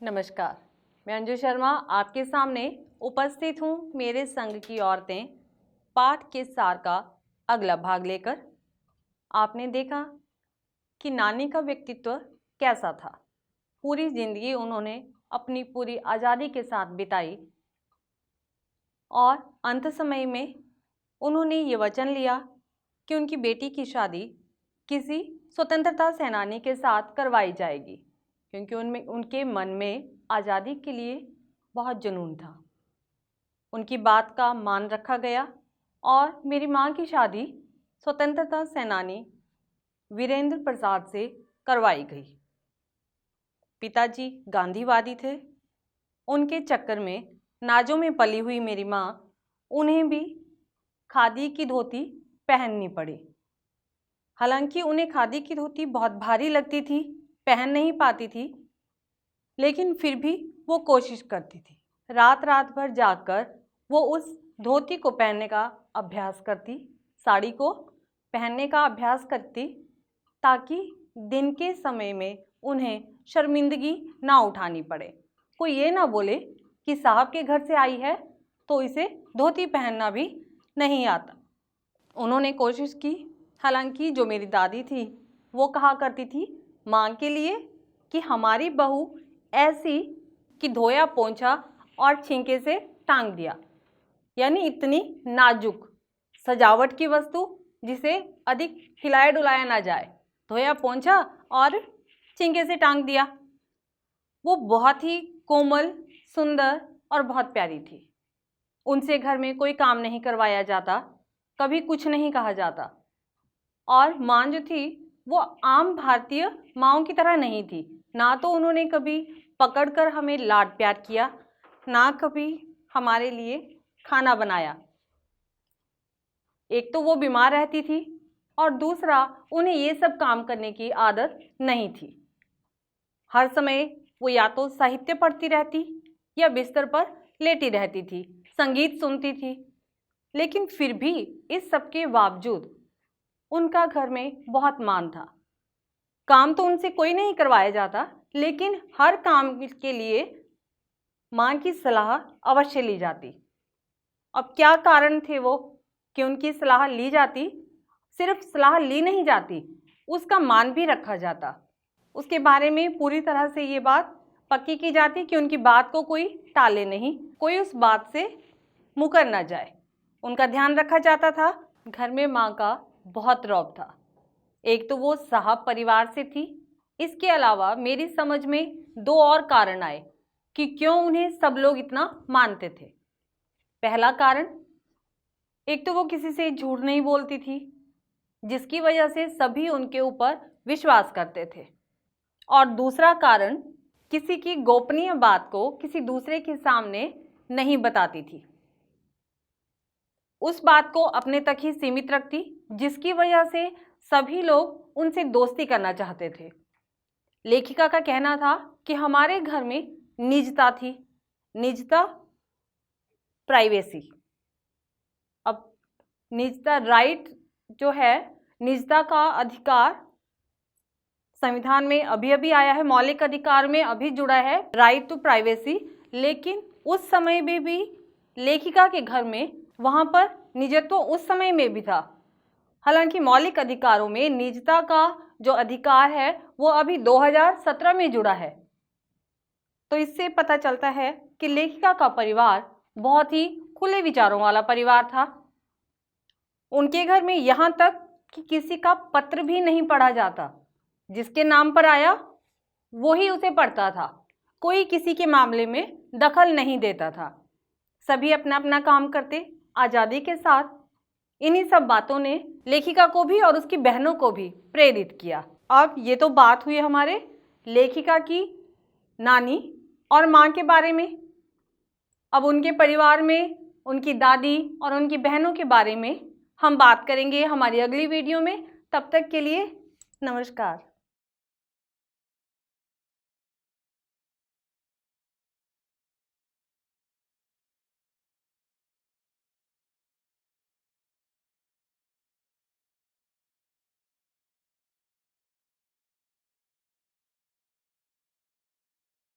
नमस्कार, मैं अंजू शर्मा आपके सामने उपस्थित हूँ मेरे संग की औरतें पाठ के सार का अगला भाग लेकर। आपने देखा कि नानी का व्यक्तित्व कैसा था। पूरी जिंदगी उन्होंने अपनी पूरी आज़ादी के साथ बिताई और अंत समय में उन्होंने ये वचन लिया कि उनकी बेटी की शादी किसी स्वतंत्रता सेनानी के साथ करवाई जाएगी, क्योंकि उनके मन में आज़ादी के लिए बहुत जुनून था। उनकी बात का मान रखा गया और मेरी माँ की शादी स्वतंत्रता सेनानी वीरेंद्र प्रसाद से करवाई गई। पिताजी गांधीवादी थे, उनके चक्कर में नाजों में पली हुई मेरी माँ उन्हें भी खादी की धोती पहननी पड़ी। हालांकि उन्हें खादी की धोती बहुत भारी लगती थी, पहन नहीं पाती थी, लेकिन फिर भी वो कोशिश करती थी। रात रात भर जागकर वो उस धोती को पहनने का अभ्यास करती, साड़ी को पहनने का अभ्यास करती, ताकि दिन के समय में उन्हें शर्मिंदगी ना उठानी पड़े। कोई ये ना बोले कि साहब के घर से आई है तो इसे धोती पहनना भी नहीं आता। उन्होंने कोशिश की। हालांकि जो मेरी दादी थी वो कहा करती थी माँ के लिए कि हमारी बहू ऐसी कि धोया पोंछा और छींके से टांग दिया, यानी इतनी नाजुक सजावट की वस्तु जिसे अधिक हिलाया डुलाया ना जाए, धोया पोंछा और छींके से टांग दिया। वो बहुत ही कोमल, सुंदर और बहुत प्यारी थी। उनसे घर में कोई काम नहीं करवाया जाता, कभी कुछ नहीं कहा जाता। और माँ जो थी वो आम भारतीय माँओं की तरह नहीं थी। ना तो उन्होंने कभी पकड़कर हमें लाड प्यार किया, ना कभी हमारे लिए खाना बनाया। एक तो वो बीमार रहती थी और दूसरा उन्हें ये सब काम करने की आदत नहीं थी। हर समय वो या तो साहित्य पढ़ती रहती या बिस्तर पर लेटी रहती थी, संगीत सुनती थी। लेकिन फिर भी इस सब के बावजूद उनका घर में बहुत मान था। काम तो उनसे कोई नहीं करवाया जाता, लेकिन हर काम के लिए माँ की सलाह अवश्य ली जाती। अब क्या कारण थे वो कि उनकी सलाह ली जाती? सिर्फ सलाह ली नहीं जाती, उसका मान भी रखा जाता। उसके बारे में पूरी तरह से ये बात पक्की की जाती कि उनकी बात को कोई टाले नहीं, कोई उस बात से मुकर ना जाए। उनका ध्यान रखा जाता था। घर में माँ का बहुत रौब था। एक तो वो साहब परिवार से थी, इसके अलावा मेरी समझ में दो और कारण आए कि क्यों उन्हें सब लोग इतना मानते थे। पहला कारण, एक तो वो किसी से झूठ नहीं बोलती थी, जिसकी वजह से सभी उनके ऊपर विश्वास करते थे। और दूसरा कारण, किसी की गोपनीय बात को किसी दूसरे के सामने नहीं बताती थी, उस बात को अपने तक ही सीमित रखती, जिसकी वजह से सभी लोग उनसे दोस्ती करना चाहते थे। लेखिका का कहना था कि हमारे घर में निजता थी, निजता, प्राइवेसी। अब निजता, राइट जो है, निजता का अधिकार संविधान में अभी अभी आया है, मौलिक अधिकार में अभी जुड़ा है राइट टू प्राइवेसी। लेकिन उस समय में भी लेखिका के घर में वहाँ पर निजत्व उस समय में भी था। हालांकि मौलिक अधिकारों में निजता का जो अधिकार है वो अभी 2017 में जुड़ा है। तो इससे पता चलता है कि लेखिका का परिवार बहुत ही खुले विचारों वाला परिवार था। उनके घर में यहाँ तक कि किसी का पत्र भी नहीं पढ़ा जाता, जिसके नाम पर आया वो ही उसे पढ़ता था। कोई किसी के मामले में दखल नहीं देता था। सभी अपना अपना काम करते आज़ादी के साथ। इन्हीं सब बातों ने लेखिका को भी और उसकी बहनों को भी प्रेरित किया। अब ये तो बात हुई हमारे लेखिका की नानी और माँ के बारे में। अब उनके परिवार में उनकी दादी और उनकी बहनों के बारे में हम बात करेंगे हमारी अगली वीडियो में। तब तक के लिए नमस्कार।